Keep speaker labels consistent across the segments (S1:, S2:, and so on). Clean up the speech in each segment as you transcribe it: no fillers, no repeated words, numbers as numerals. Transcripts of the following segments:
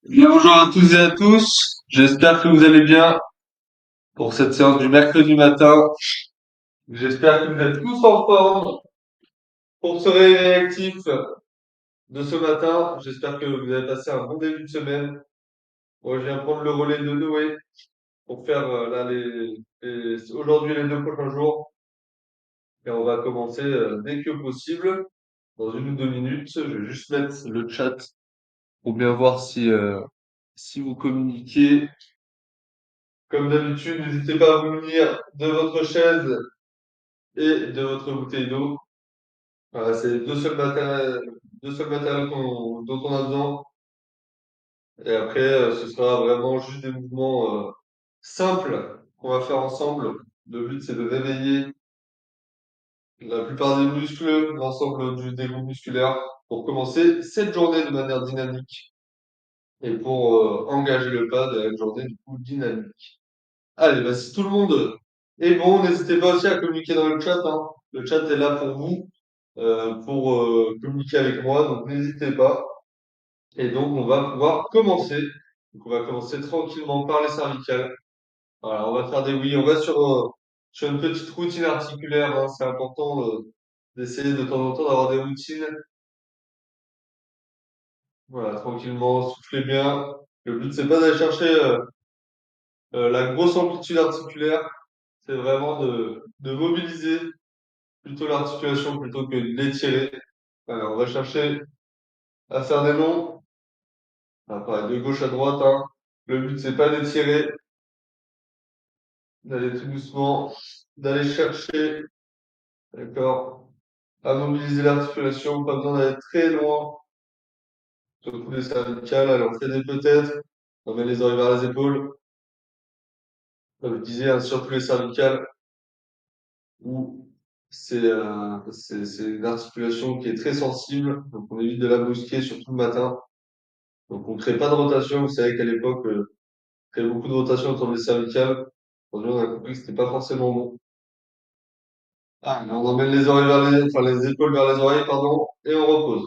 S1: Bien, bonjour à tous et à tous. J'espère que vous allez bien pour cette séance du mercredi matin. J'espère que vous êtes tous en forme pour ce réveil actif de ce matin. J'espère que vous avez passé un bon début de semaine. Moi, je viens prendre le relais de Noé pour faire là aujourd'hui et les 2 prochains jours. Et on va commencer dès que possible, dans 1 ou 2 minutes. Je vais juste mettre le chat pour bien voir si vous communiquez. Comme d'habitude, n'hésitez pas à vous munir de votre chaise et de votre bouteille d'eau. Voilà, c'est les deux seuls matériaux dont on a besoin. Et après, ce sera vraiment juste des mouvements simples qu'on va faire ensemble. Le but, c'est de réveiller la plupart des muscles, l'ensemble des groupes musculaires pour commencer cette journée de manière dynamique et pour engager le pas de la journée du coup dynamique. Allez, bah, si tout le monde est bon, n'hésitez pas aussi à communiquer dans le chat, hein. Le chat est là pour vous, pour communiquer avec moi, donc n'hésitez pas. Et donc, on va pouvoir commencer. Donc, on va commencer tranquillement par les cervicales. Voilà, on va faire des oui. On va sur une petite routine articulaire, hein. C'est important d'essayer de temps en temps d'avoir des routines. Voilà, tranquillement, soufflez bien. Le but, c'est pas d'aller chercher la grosse amplitude articulaire. C'est vraiment de mobiliser plutôt l'articulation plutôt que de l'étirer. Alors, on va chercher à faire des longs, pareil, de gauche à droite, hein. Le but, c'est pas d'étirer, d'aller tout doucement, d'aller chercher, d'accord, à mobiliser l'articulation, pas besoin d'aller très loin, surtout les cervicales. Allez, on fait des peut-être, on met les oreilles vers les épaules, comme je disais, hein, surtout les cervicales, où c'est une articulation qui est très sensible, donc on évite de la brusquer, surtout le matin. Donc on crée pas de rotation. Vous savez qu'à l'époque, on créait beaucoup de rotation autour des cervicales. Aujourd'hui, on a compris que c'était pas forcément bon. Ah, on emmène les oreilles enfin les épaules vers les oreilles, pardon, et on repose.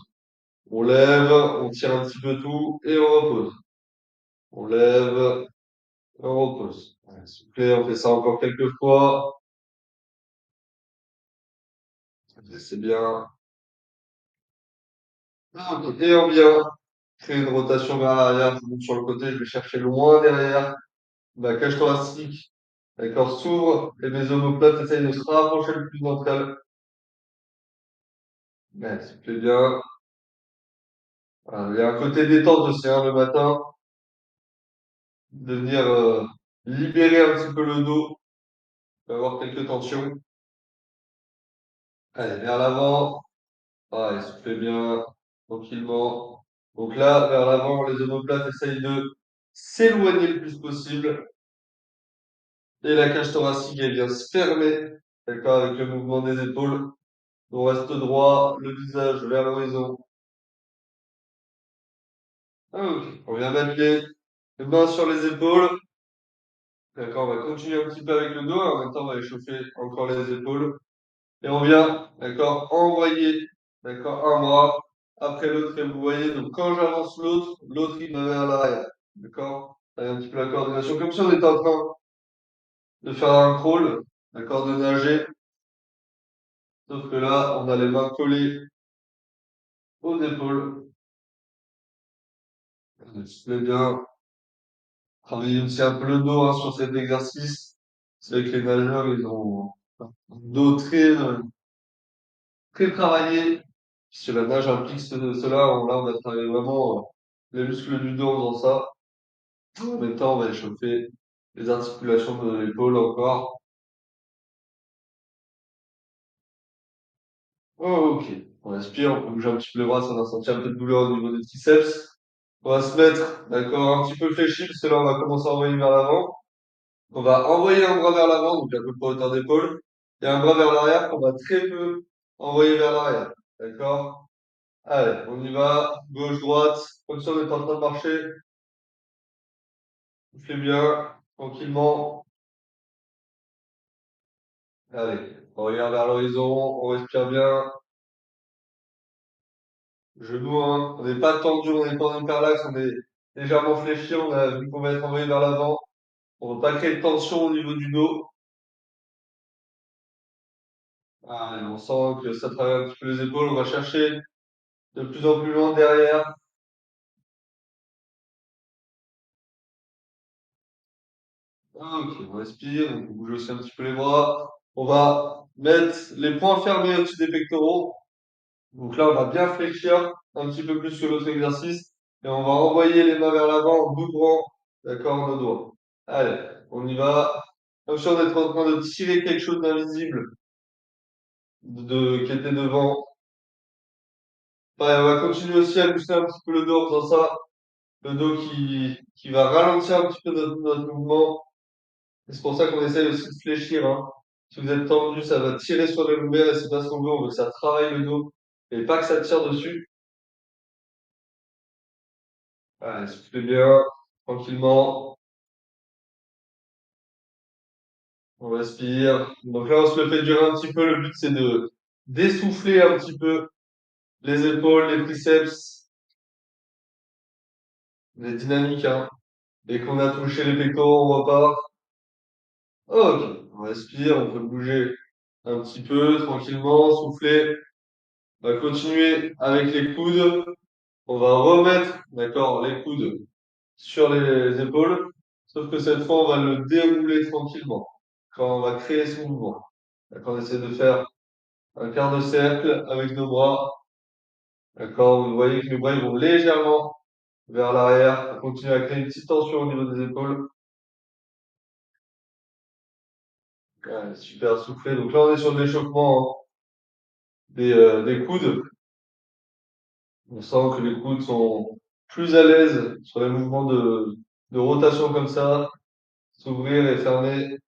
S1: On lève, on tire un petit peu tout et on repose. On lève, et on repose. Ouais, s'il vous plaît, on fait ça encore quelques fois. C'est bien. Ah, ok. Et on vient créer une rotation vers l'arrière. Je monte sur le côté, je vais chercher loin derrière. La cage thoracique, d'accord, s'ouvre et mes omoplates essayent de se rapprocher le plus d'entre elles. Ouais, s'il te plaît bien. Voilà, il y a un côté détente aussi, hein, le matin, de venir libérer un petit peu le dos, d'avoir quelques tensions. Allez, vers l'avant. Ah, soufflez bien, tranquillement. Donc là, vers l'avant, les omoplates essayent de s'éloigner le plus possible. Et la cage thoracique, elle vient se fermer, d'accord, avec le mouvement des épaules. On reste droit, le visage vers l'horizon. Ah, ok. On vient mettre les mains sur les épaules. D'accord, on va continuer un petit peu avec le dos. En même temps, on va échauffer encore les épaules. Et on vient, d'accord, envoyer, d'accord, un bras après l'autre. Et vous voyez, donc quand j'avance l'autre, il va vers l'arrière. D'accord? Avec un petit peu la coordination, comme si on était en train de faire un crawl, d'accord, de nager. Sauf que là, on a les mains collées aux épaules. Je vais bien travailler aussi un peu le dos hein, sur cet exercice. C'est vrai que les nageurs, ils ont un dos très travaillé. Puisque la nage implique cela, là, on va travailler vraiment les muscles du dos en faisant ça. En même temps, on va échauffer les articulations de l'épaule encore. Oh, ok. On respire, on peut bouger un petit peu les bras, ça va sentir un peu de douleur au niveau des triceps. On va se mettre, d'accord, un petit peu fléchi, parce que là, on va commencer à envoyer vers l'avant. On va envoyer un bras vers l'avant, donc à peu près hauteur d'épaule, et un bras vers l'arrière qu'on va très peu envoyer vers l'arrière. D'accord? Allez, on y va. Gauche, droite, comme ça, on est en train de marcher. Soufflez bien, tranquillement. Allez, on regarde vers l'horizon, on respire bien. Genoux, hein. On n'est pas tendu, on n'est pas en hyperlaxe, on est légèrement fléchi, on a vu qu'on va être envoyé vers l'avant. On ne veut pas créer de tension au niveau du dos. Ah, et on sent que ça travaille un petit peu les épaules. On va chercher de plus en plus loin derrière. Ah, ok, on respire, on bouge aussi un petit peu les bras. On va mettre les poings fermés au-dessus des pectoraux. Donc là, on va bien fléchir un petit peu plus que l'autre exercice. Et on va envoyer les mains vers l'avant en ouvrant, d'accord, nos doigts. Allez, on y va. Comme si on était en train de tirer quelque chose d'invisible qui était devant. Pareil, on va continuer aussi à muscler un petit peu le dos en faisant ça. Le dos qui va ralentir un petit peu notre mouvement. Et c'est pour ça qu'on essaye aussi de fléchir, hein. Si vous êtes tendu, ça va tirer sur les lombaires et c'est pas ce qu'on veut. On veut que ça travaille le dos et pas que ça tire dessus. Allez, soufflez bien, tranquillement. On respire. Donc là, on se le fait durer un petit peu. Le but, c'est de d'essouffler un petit peu les épaules, les triceps, les dynamiques, hein. Dès qu'on a touché les pectoraux, on repart. Ok, on respire, on peut bouger un petit peu tranquillement, souffler. On va continuer avec les coudes. On va remettre, d'accord, les coudes sur les épaules. Sauf que cette fois, on va le dérouler tranquillement. Quand on va créer ce mouvement. D'accord, on essaie de faire un quart de cercle avec nos bras. D'accord, vous voyez que les bras ils vont légèrement vers l'arrière. On continue à créer une petite tension au niveau des épaules. Ouais, super soufflé. Donc là, on est sur de l'échauffement, hein, des coudes. On sent que les coudes sont plus à l'aise sur les mouvements de rotation comme ça, s'ouvrir et fermer,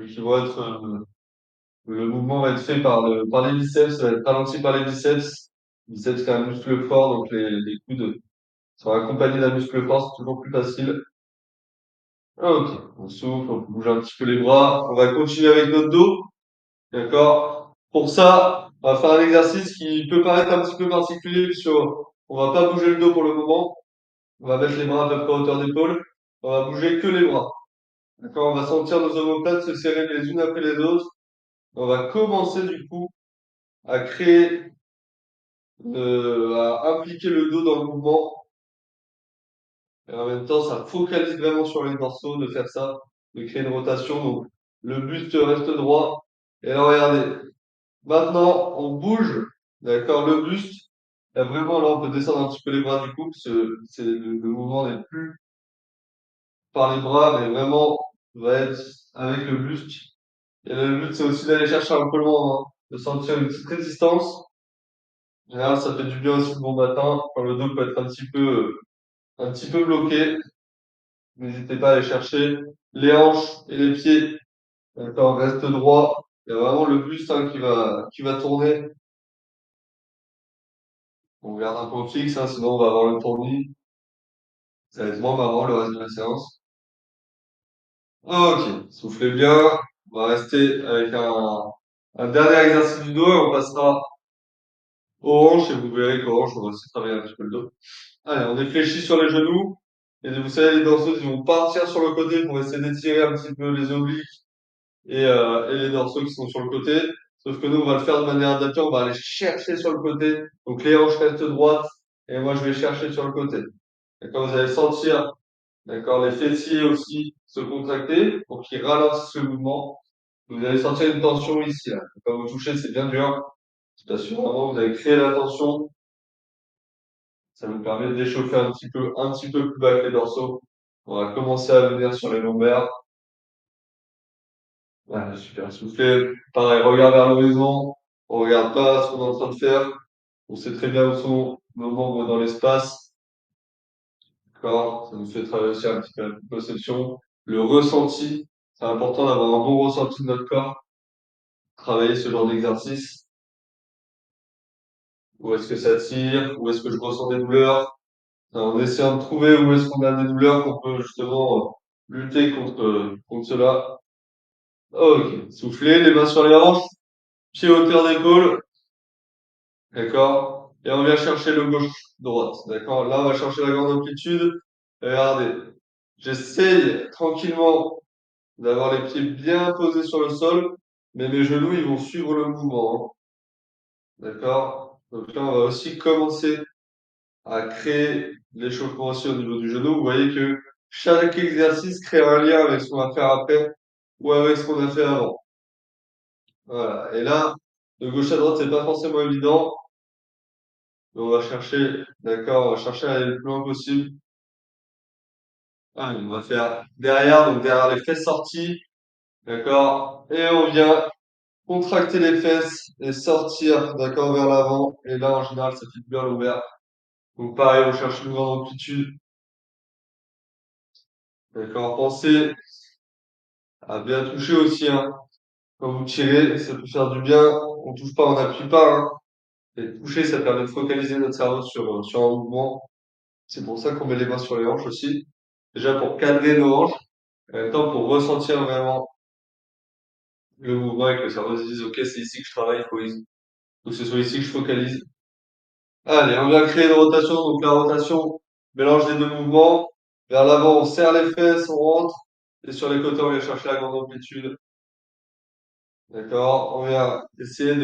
S1: qui vont être, le mouvement va être fait par les biceps, ça va être ralenti par les biceps. Biceps, c'est un muscle fort, donc les coudes sont accompagnés d'un muscle fort, c'est toujours plus facile. Ok, on souffle, on bouge un petit peu les bras. On va continuer avec notre dos, d'accord? Pour ça, on va faire un exercice qui peut paraître un petit peu particulier, puisque on va pas bouger le dos pour le moment. On va mettre les bras à peu près à hauteur d'épaule. On va bouger que les bras. D'accord? On va sentir nos omoplates se serrer les unes après les autres. On va commencer du coup à créer, à impliquer le dos dans le mouvement. Et en même temps, ça focalise vraiment sur les dorsaux de faire ça, de créer une rotation. Donc, le buste reste droit. Et là, regardez. Maintenant, on bouge. D'accord? Le buste. Et vraiment, là, on peut descendre un petit peu les bras du coup, parce que le mouvement n'est plus par les bras, mais vraiment va être avec le buste. Et le but, c'est aussi d'aller chercher un peu loin, hein, de sentir une petite résistance. En général, ça fait du bien aussi le bon matin, quand le dos peut être un petit peu bloqué. N'hésitez pas à aller chercher les hanches et les pieds. D'accord, reste droit. Il y a vraiment le buste, hein, qui va tourner. On garde un point fixe, hein, sinon on va avoir le tournis. Ça va être moins marrant le reste de la séance. Ok, soufflez bien. On va rester avec un dernier exercice du dos et on passera aux hanches et vous verrez qu'aux hanches, on va aussi travailler un petit peu le dos. Allez, on est fléchi sur les genoux. Et vous savez, les danseuses, ils vont partir sur le côté pour essayer d'étirer un petit peu les obliques et les dorsaux qui sont sur le côté. Sauf que nous, on va le faire de manière adaptée. On va aller chercher sur le côté. Donc, les hanches restent droites. Et moi, je vais chercher sur le côté. D'accord? Vous allez sentir, d'accord, les fessiers aussi se contracter pour qu'ils ralentissent le mouvement. Vous allez sentir une tension ici, là. Quand vous touchez, c'est bien dur. Je t'assure, vraiment, vous avez créé la tension. Ça nous permet d'échauffer un petit peu plus bas que les dorsaux. On va commencer à venir sur les lombaires. Ouais, super soufflé. Pareil, regarde vers l'horizon. On regarde pas ce qu'on est en train de faire. On sait très bien où sont nos membres dans l'espace. D'accord? Ça nous fait travailler aussi un petit peu la perception. Le ressenti. C'est important d'avoir un bon ressenti de notre corps. Travailler ce genre d'exercice. Où est-ce que ça tire? Où est-ce que je ressens des douleurs? En essayant de trouver où est-ce qu'on a des douleurs qu'on peut justement lutter contre cela. Ok. Soufflez, les mains sur les hanches. Pieds à hauteur d'épaule. D'accord? et on vient chercher le gauche-droite. D'accord? Là, on va chercher la grande amplitude. Regardez. J'essaye tranquillement d'avoir les pieds bien posés sur le sol, mais mes genoux, ils vont suivre le mouvement, hein. D'accord? Donc là, on va aussi commencer à créer l'échauffement aussi au niveau du genou. Vous voyez que chaque exercice crée un lien avec ce qu'on va faire après ou avec ce qu'on a fait avant. Voilà. Et là, de gauche à droite, c'est pas forcément évident, mais on va chercher, d'accord, on va chercher à aller le plus loin possible. Ah, on va faire derrière, donc derrière les fesses sorties, d'accord, et on vient contracter les fesses et sortir, d'accord, vers l'avant. Et là, en général, ça fait bien l'ouvert. Donc pareil, on cherche une grande amplitude, d'accord. Pensez à bien toucher aussi, hein. Quand vous tirez, ça peut faire du bien. On touche pas, on n'appuie pas, hein. Et toucher, ça permet de focaliser notre cerveau sur un mouvement. C'est pour ça qu'on met les mains sur les hanches aussi. Déjà pour cadrer nos hanches, en même temps pour ressentir vraiment le mouvement et que le cerveau se dise, OK, c'est ici que je travaille, faut que ce soit ici que je focalise. Allez, on vient créer une rotation. Donc la rotation, mélange des deux mouvements. Vers l'avant, on serre les fesses, on rentre. Et sur les côtés, on vient chercher la grande amplitude. D'accord? On vient essayer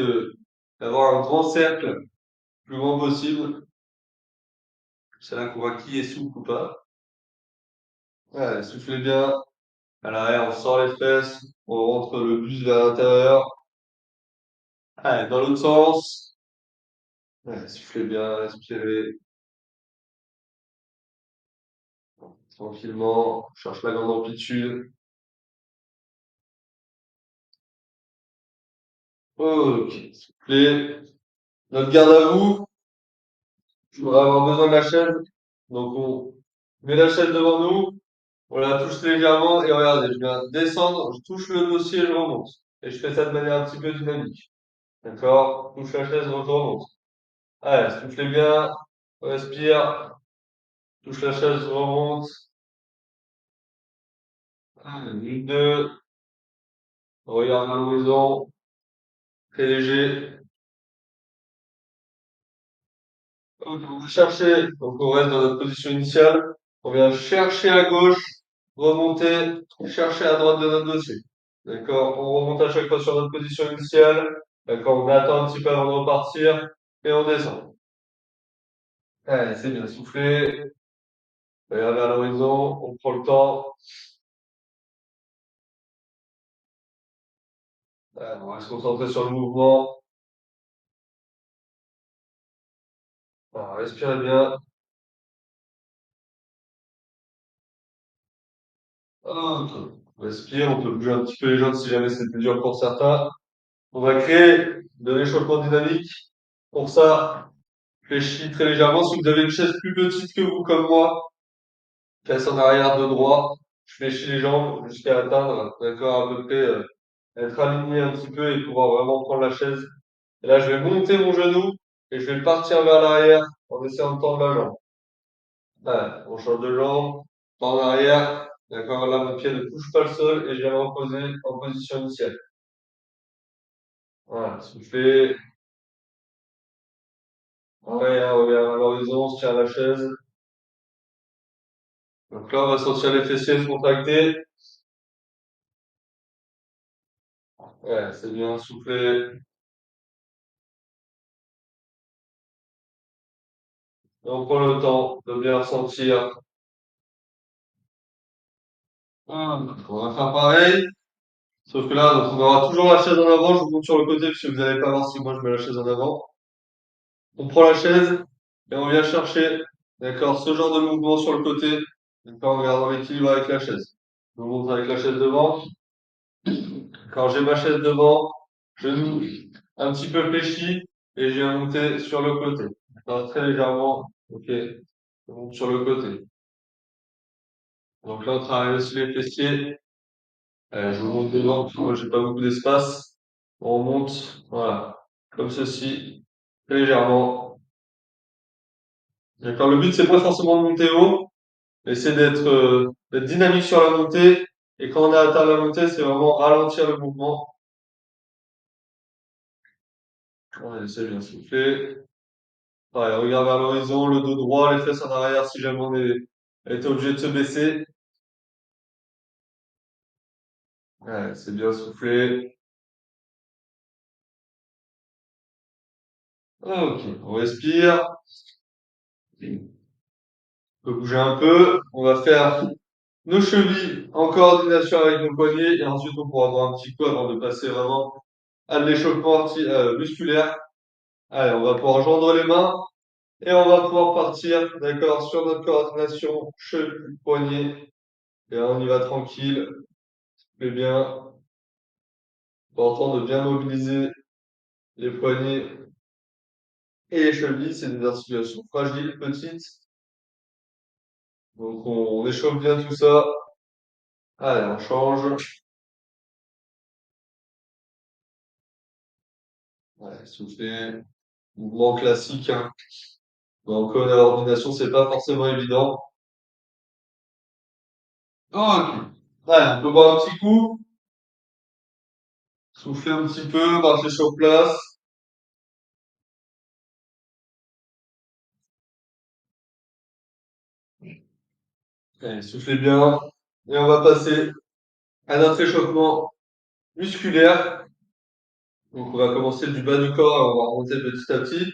S1: d'avoir un grand cercle, le plus grand possible. C'est là qu'on voit qui est souple ou pas. Ouais, soufflez bien. À l'arrière, on sort les fesses, on rentre le bus vers l'intérieur. Allez, dans l'autre sens. Ouais, soufflez bien, respirez tranquillement. On cherche la grande amplitude. Ok, soufflez. Notre garde à vous, on va avoir besoin de la chaise. Donc on met la chaise devant nous, on la touche légèrement et regardez, je viens descendre, je touche le dossier et je remonte. Et je fais ça de manière un petit peu dynamique. D'accord? Touche la chaise, je remonte. Allez, soufflez bien, respire, touche la chaise, je remonte. Allez, une, deux, regarde à l'horizon, très léger. Donc, on va chercher, donc on reste dans notre position initiale. On vient chercher à gauche, remonter, chercher à droite de notre dossier. D'accord? On remonte à chaque fois sur notre position initiale. D'accord? On attend un petit peu avant de repartir et on descend. Allez, c'est bien soufflé. Regarde vers l'horizon, on prend le temps. On va se concentrer sur le mouvement. Voilà, respirez bien. Hop. On respire, on peut bouger un petit peu les jambes si jamais c'était dur pour certains. On va créer de l'échauffement dynamique. Pour ça, fléchis très légèrement. Si vous avez une chaise plus petite que vous, comme moi, fesse en arrière de droit. Je fléchis les jambes jusqu'à atteindre, d'accord, à peu près, être aligné un petit peu et pouvoir vraiment prendre la chaise. Et là, je vais monter mon genou et je vais le partir vers l'arrière en essayant de tendre la jambe. Voilà, on change de jambe, tend en arrière. D'accord, là, mon pied ne touche pas le sol et je viens me reposer en position initiale. Voilà, soufflez. Ouais, on revient à l'horizon, on se tient à la chaise. Donc là, on va sentir les fessiers se contracter. Ouais, c'est bien soufflé. Et on prend le temps de bien ressentir. On va faire pareil. Sauf que là, donc, on aura toujours la chaise en avant. Je vous montre sur le côté parce que vous n'allez pas voir si moi je mets la chaise en avant. On prend la chaise et on vient chercher, d'accord, ce genre de mouvement sur le côté. D'accord, en gardant l'équilibre avec la chaise. Je vous montre avec la chaise devant. Quand j'ai ma chaise devant, genou un petit peu fléchi et je viens monter sur le côté. D'accord, très légèrement. Ok. Je monte sur le côté. Donc là, on travaille aussi les fessiers. Je vous montre devant, parce que moi j'ai pas beaucoup d'espace. On monte, voilà, comme ceci, très légèrement. D'accord, le but c'est pas forcément de monter haut, mais c'est d'être dynamique sur la montée. Et quand on a atteint la montée, c'est vraiment ralentir le mouvement. Ouais, c'est bien soufflé. Pareil, regard vers l'horizon, le dos droit, les fesses en arrière si jamais est obligé de se baisser. Ouais, c'est bien soufflé. Ok, on respire. On peut bouger un peu. On va faire nos chevilles en coordination avec nos poignets et ensuite on pourra avoir un petit coup avant de passer vraiment à de l'échauffement musculaire. Allez, on va pouvoir joindre les mains et on va pouvoir partir, d'accord, sur notre coordination cheville, poignet. Et là, on y va tranquille, mais bien. Important de bien mobiliser les poignets et les chevilles. C'est des articulations fragiles, petites. Donc on échauffe bien tout ça. Allez, on change. Ouais, souffler. Mouvement classique, hein. Donc, la coordination, c'est pas forcément évident. Ok. Allez, on peut boire un petit coup, souffler un petit peu, marcher sur place. Allez, soufflez bien. Et on va passer à notre échauffement musculaire. Donc, on va commencer du bas du corps et on va remonter petit à petit.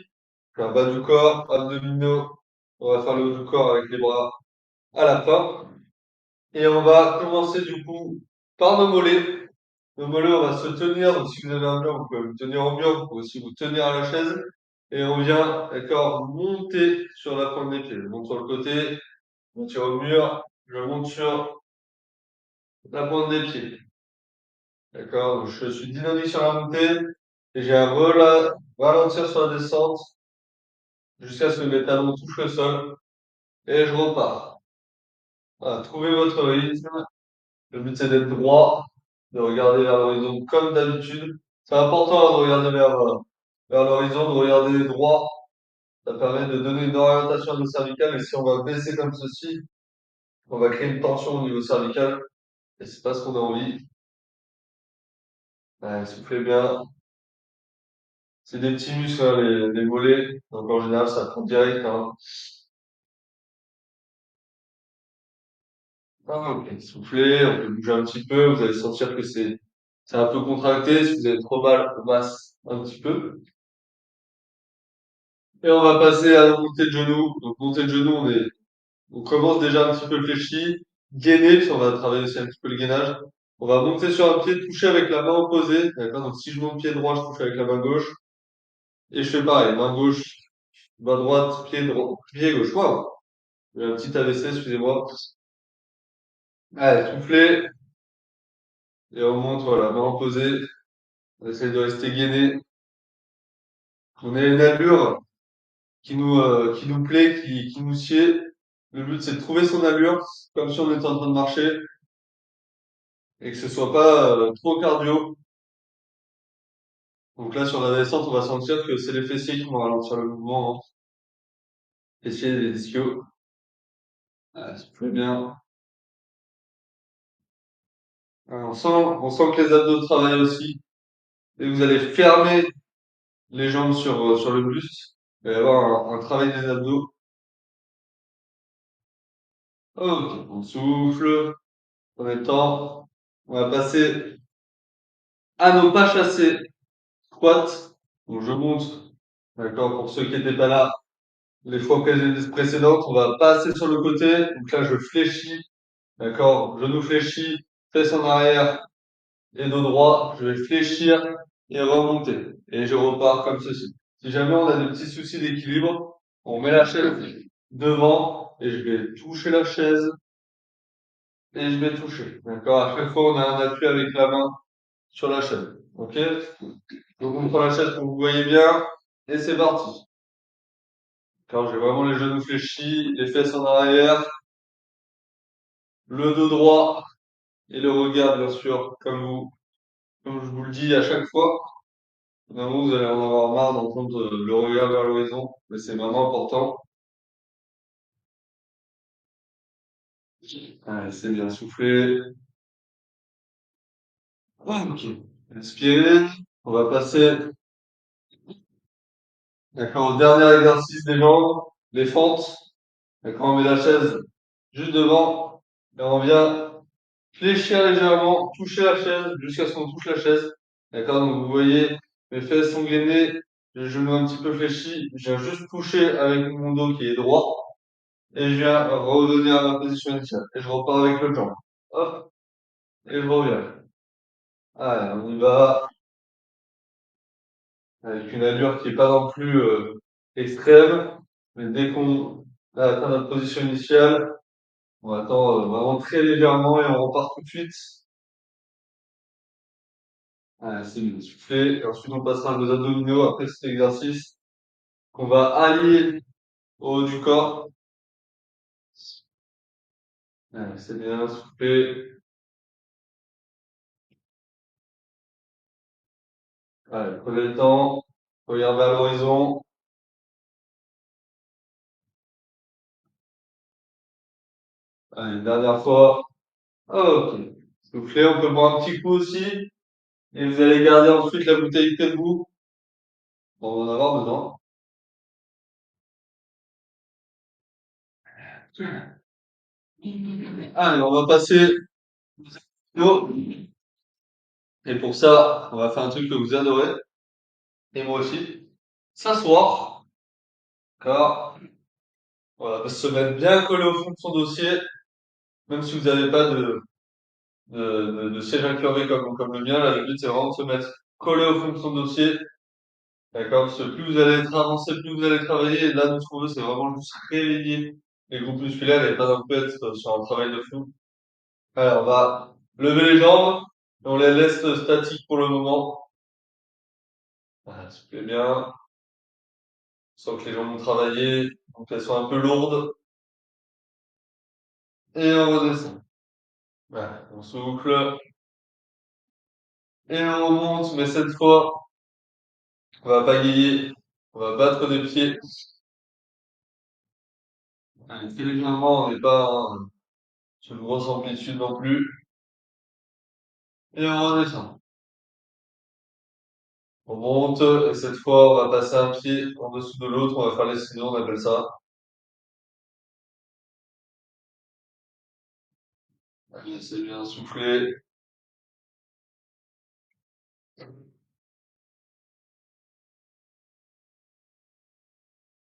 S1: Donc, bas du corps, abdominaux. On va faire le haut du corps avec les bras à la fin. Et on va commencer du coup par nos mollets. Nos mollets, on va se tenir. Donc, si vous avez un mur, vous pouvez vous tenir au mur. Vous pouvez aussi vous tenir à la chaise. Et on vient, d'accord, monter sur la pointe des pieds. Je monte sur le côté, je monte sur le mur, je monte sur la pointe des pieds. D'accord? Donc, je suis dynamique sur la montée et j'ai un ralentir sur la descente jusqu'à ce que mes talons touchent le sol et je repars. Voilà, trouvez votre rythme. Le but, c'est d'être droit, de regarder vers l'horizon comme d'habitude. C'est important de regarder vers l'horizon, de regarder droit. Ça permet de donner une orientation à nos cervicales. Et si on va baisser comme ceci, on va créer une tension au niveau cervical. Et c'est pas ce qu'on a envie. Ouais, soufflez bien. C'est des petits muscles, hein, les mollets. Donc en général, ça prend direct, hein. Ah, ok. Soufflez, on peut bouger un petit peu. Vous allez sentir que c'est un peu contracté. Si vous avez trop mal, on masse un petit peu. Et on va passer à la montée de genoux. Donc, montée de genoux, on commence déjà un petit peu fléchi. Gainer, puis on va travailler aussi un petit peu le gainage. On va monter sur un pied, toucher avec la main opposée. D'accord? Donc, si je monte pied droit, je touche avec la main gauche. Et je fais pareil. Main gauche, main droite, pied droit, pied gauche. Waouh! J'ai un petit AVC, excusez-moi. Allez, soufflez. Et on monte, voilà, main opposée. On essaie de rester gainé. On a une allure qui nous plaît, qui nous sied. Le but, c'est de trouver son allure, comme si on était en train de marcher. Et que ce soit pas trop cardio. Donc là, sur la descente, on va sentir que c'est les fessiers qui vont ralentir le mouvement, hein. Fessiers et les ischios. Ah, soufflez bien. On sent que les abdos travaillent aussi. Et vous allez fermer les jambes sur le buste. Il va y avoir un travail des abdos. Ok, on souffle. En même temps, on va passer à nos pas chassés. Squat. Donc je monte. D'accord, pour ceux qui n'étaient pas là, les fois précédentes, on va passer sur le côté. Donc là, je fléchis. D'accord? Genou fléchi, fesses en arrière et dos droit. Je vais fléchir et remonter. Et je repars comme ceci. Si jamais on a des petits soucis d'équilibre, on met la chaise devant et je vais toucher la chaise et je vais toucher. D'accord? À chaque fois, on a un appui avec la main sur la chaise. OK? Donc, on prend la chaise pour que vous voyez bien et c'est parti. Quand j'ai vraiment les genoux fléchis, les fesses en arrière, le dos droit et le regard, bien sûr, comme je vous le dis à chaque fois. Vraiment, vous allez en avoir marre d'entendre le regard vers l'horizon, mais c'est vraiment important. Allez, c'est bien soufflé. Ah, ok. Inspirez. On va passer D'accord, dernier exercice des jambes, les fentes. D'accord, on met la chaise juste devant et on vient fléchir légèrement, toucher la chaise jusqu'à ce qu'on touche la chaise. D'accord, donc vous voyez, mes fesses sont gainées, les genoux un petit peu fléchis. Je viens juste toucher avec mon dos qui est droit et je viens revenir à ma position initiale. Et je repars avec le temps. Hop, et je reviens. Allez, on y va avec une allure qui est pas non plus extrême, mais dès qu'on a atteint notre position initiale, on attend vraiment très légèrement et on repart tout de suite. Allez, c'est bien soufflé. Et ensuite, on passera à nos abdominaux après cet exercice qu'on va allier au haut du corps. Allez, c'est bien soufflé. Allez, prenez le temps. Regardez vers l'horizon. Allez, une dernière fois. Ok. Soufflez, on peut boire un petit coup aussi. Et vous allez garder ensuite la bouteille près de vous. On va en avoir besoin. Allez, on va passer au et pour ça, on va faire un truc que vous adorez, et moi aussi. S'asseoir, d'accord? Voilà, se mettre bien collé au fond de son dossier, même si vous n'avez pas de siège incurvé comme le mien, là, le but c'est vraiment de se mettre collé au fond de son dossier, d'accord? Parce que plus vous allez être avancé, plus vous allez travailler, et là, nous, ce qu'on veut, c'est vraiment juste réveiller les groupes musculaires et pas non plus être sur un travail de fou. Alors, on va lever les jambes, et on les laisse statiques pour le moment. Voilà, soufflez bien. Sans que les jambes ont travaillé, donc elles sont un peu lourdes. Et on redescend. Voilà, on souffle. Et on remonte, mais cette fois, on va pagayer. On va battre des pieds. Allez, très légèrement, on n'est pas sur une grosse amplitude non plus. Et on redescend. On monte, et cette fois, on va passer un pied en dessous de l'autre. On va faire les ciseaux, on appelle ça. Allez, c'est bien soufflé.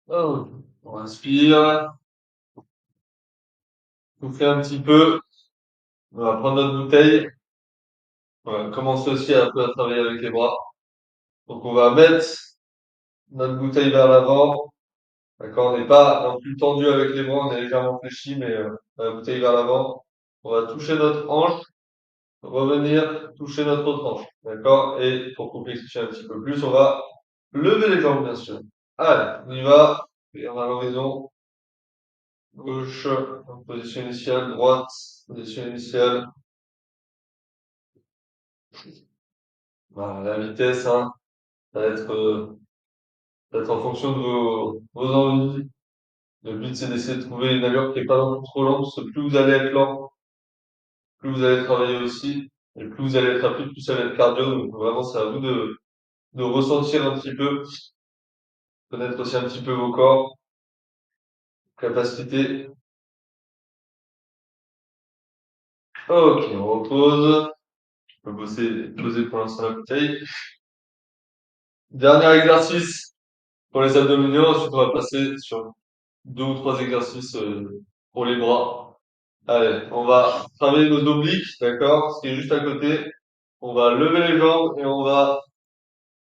S1: Oh, on inspire. Souffler un petit peu. On va prendre notre bouteille. On va commencer aussi un peu à travailler avec les bras. Donc on va mettre notre bouteille vers l'avant. D'accord, on n'est pas non plus tendu avec les bras, on est légèrement fléchi, mais la bouteille vers l'avant. On va toucher notre hanche, revenir toucher notre autre hanche. D'accord, et pour complexifier un petit peu plus, on va lever les jambes, bien sûr. Allez, on y va. Et on a l'horizon. Gauche, position initiale, droite, position initiale. Voilà, la vitesse, hein, ça va être en fonction de vos envies. Le but, c'est d'essayer de trouver une allure qui est pas non plus trop lente, parce que plus vous allez être lent, plus vous allez travailler aussi, et plus vous allez être rapide, plus ça va être cardio. Donc vraiment, c'est à vous de ressentir un petit peu, connaître aussi un petit peu vos corps, capacité. Ok, on repose. On peut poser pour l'instant la bouteille. Dernier exercice pour les abdominaux. Ensuite, on va passer sur deux ou trois exercices pour les bras. Allez, on va travailler nos obliques, d'accord? Ce qui est juste à côté. On va lever les jambes et on va,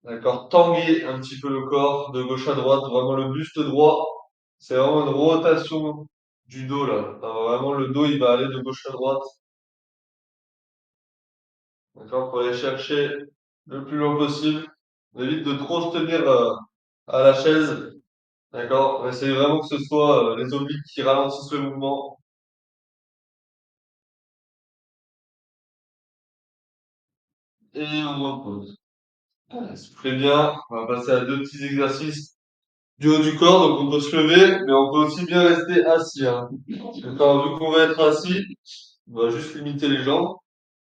S1: d'accord, tanguer un petit peu le corps de gauche à droite, vraiment le buste droit. C'est vraiment une rotation du dos là. Alors, vraiment le dos il va aller de gauche à droite, d'accord, pour aller chercher le plus loin possible. On évite de trop se tenir à la chaise, d'accord. On essaye vraiment que ce soit les obliques qui ralentissent le mouvement. Et on repose. Allez, soufflez bien. On va passer à deux petits exercices du haut du corps. Donc on peut se lever, mais on peut aussi bien rester assis, hein. D'accord, vu qu'on va être assis, on va juste limiter les jambes,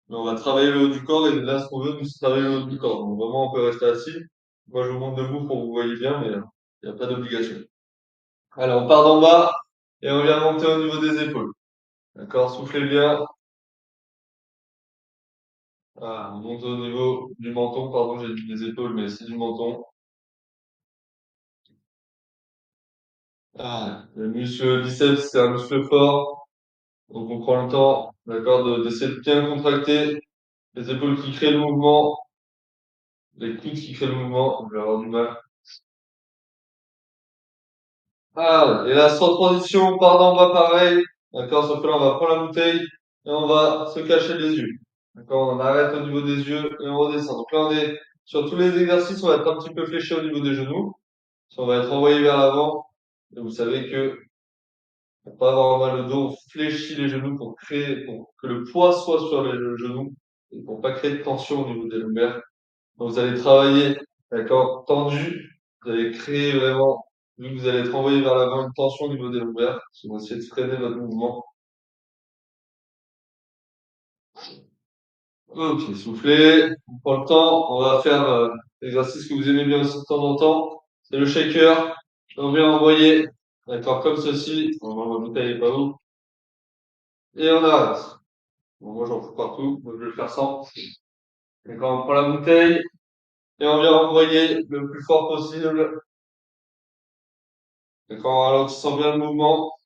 S1: mais on va travailler le haut du corps et là, ce qu'on veut, nous, c'est travailler le haut du corps. Donc vraiment, on peut rester assis. Moi, je vous montre debout pour que vous voyez bien, mais Il n'y a pas d'obligation. Alors, on part d'en bas et on vient monter au niveau des épaules. D'accord? Soufflez bien. Voilà, on monte au niveau du menton. Pardon, j'ai dit des épaules, mais c'est du menton. Ah, le muscle biceps, c'est un muscle fort. Donc, on prend le temps, d'accord, d'essayer de bien contracter les épaules qui créent le mouvement, les coudes qui créent le mouvement. On va avoir du mal. Ah, et là, sans transition, on part d'en bas pareil. D'accord, sauf que là, on va prendre la bouteille et on va se cacher les yeux. D'accord, on arrête au niveau des yeux et on redescend. Donc là, on est sur tous les exercices, on va être un petit peu fléché au niveau des genoux. On va être envoyé vers l'avant. Et vous savez que pour pas avoir mal au dos, on fléchit les genoux pour créer, pour que le poids soit sur les genoux et pour pas créer de tension au niveau des lombaires. Donc vous allez travailler, d'accord, tendu. Vous allez créer vraiment, vu que vous allez être envoyé vers l'avant, une tension au niveau des lombaires. Si vous essayez de freiner votre mouvement. Ok, soufflez, on prend le temps. On va faire l'exercice que vous aimez bien aussi de temps en temps. C'est le shaker. On vient envoyer, d'accord, comme ceci. On va ma bouteille est pas où. Et on arrête. Bon, moi j'en fous partout, moi je vais le faire sans. D'accord, on prend la bouteille et on vient envoyer le plus fort possible. D'accord, en ralentissant bien le mouvement.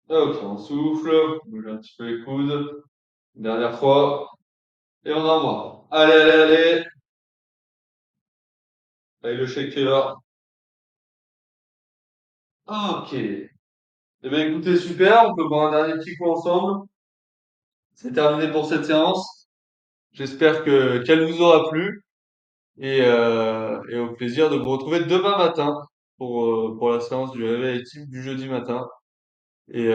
S1: Ok, on souffle, on bouge un petit peu les coudes. Une dernière fois. Et on envoie. Allez, allez, allez. Avec le shaker. Ok. Eh bien, écoutez, super. On peut boire un dernier petit coup ensemble. C'est terminé pour cette séance. J'espère que qu'elle vous aura plu. Et au plaisir de vous retrouver demain matin pour la séance du réveil actif du jeudi matin. Et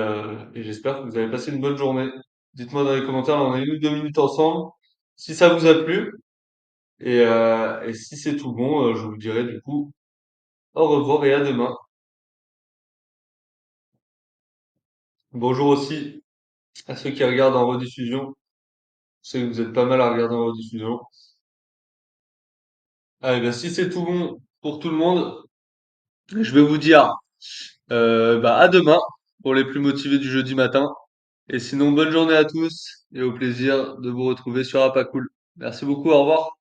S1: j'espère que vous avez passé une bonne journée. Dites-moi dans les commentaires, là, on a 1 ou 2 minutes ensemble, si ça vous a plu. Et si c'est tout bon, je vous dirai du coup au revoir et à demain. Bonjour aussi à ceux qui regardent en rediffusion. Je sais que vous êtes pas mal à regarder en rediffusion. Allez, ben, si c'est tout bon pour tout le monde, je vais vous dire bah, à demain pour les plus motivés du jeudi matin. Et sinon, bonne journée à tous et au plaisir de vous retrouver sur Apacool. Merci beaucoup, au revoir.